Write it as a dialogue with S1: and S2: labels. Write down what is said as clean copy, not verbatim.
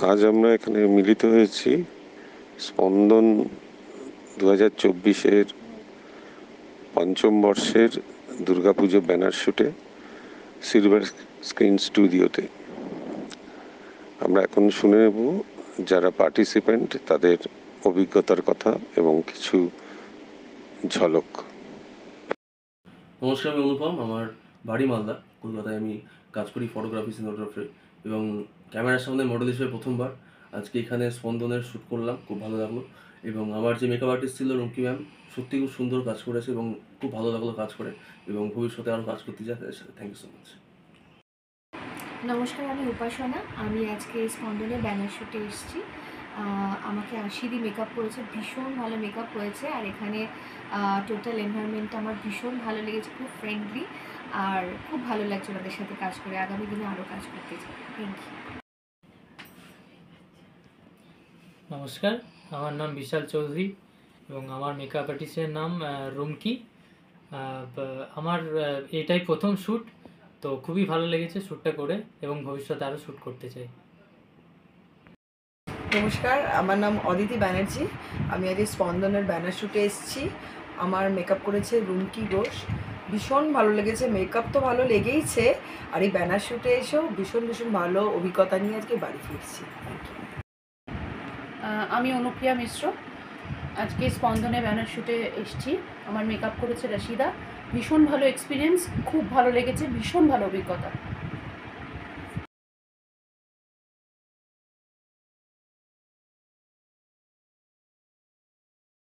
S1: আজ আমরা এখানে মিলিত হয়েছি স্পন্দন 2024-এর পঞ্চম বর্ষের দুর্গাপুজো ব্যানার শুটে সিলভার স্ক্রিন স্টুডিওতে। আমরা এখন শুনে নেব যারা পার্টিসিপেন্ট তাদের অভিজ্ঞতার কথা এবং কিছু ঝলক।
S2: নমস্কার, আমি অনুপম। আমার বাড়ি মালদা, কলকাতায় আমি কাজ করি ফটোগ্রাফি সিনেমাটোগ্রাফি এবং ক্যামেরার সামনে মডেল হিসেবে প্রথমবার আজকে এখানে স্পন্দনের শ্যুট করলাম। খুব ভালো লাগলো এবং আমার যে মেকআপ আর্টিস্ট ছিল রুমকি ম্যাম, সত্যি খুব সুন্দর কাজ করেছে এবং খুব ভালো লাগলো কাজ করে এবং ভবিষ্যতে আরও কাজ করতে চাই তাদের সাথে। Thank you so much.
S3: নমস্কার, আমি উপাসনা। আমি আজকে স্পন্দনে ব্যানার শ্যুটে এসেছি। আমাকে আশিদি মেকআপ করেছে, ভীষণ ভালো মেকআপ হয়েছে। আর এখানে টোটাল এনভায়রনমেন্টটা আমার ভীষণ ভালো লেগেছে, খুব ফ্রেন্ডলি আর খুব ভালো লাগছে ওনাদের সাথে কাজ করে। আগামী দিনে আরও কাজ করতে চাই। Thank you.
S4: নমস্কার, আমার নাম বিশাল চৌধুরী এবং আমার মেকআপ আর্টিস্টের নাম রুমকি। আমার এটাই প্রথম শ্যুট, তো খুবই ভালো লেগেছে শ্যুটটা করে এবং ভবিষ্যতে আরও শ্যুট করতে চাই।
S5: নমস্কার, আমার নাম অদিতি ব্যানার্জি। আমি আজ স্পন্দনের ব্যানার শ্যুটে এসেছি। আমার মেকআপ করেছে রুমকি ঘোষ। ভীষণ ভালো লেগেছে, মেকআপ তো ভালো লেগেইছে, আর এই ব্যানার শ্যুটে এসেও ভীষণ ভালো অভিজ্ঞতা নিয়ে আজকে বাড়ি ফিরছি। Thank you.
S6: আমি অনুপ্রিয়া মিশ্র। আজকে স্পন্দনে ব্যানার শ্যুটে এসেছি। আমার মেকআপ করেছে রাশিদা। ভীষণ ভালো এক্সপিরিয়েন্স, খুব ভালো লেগেছে, ভীষণ ভালো অভিজ্ঞতা।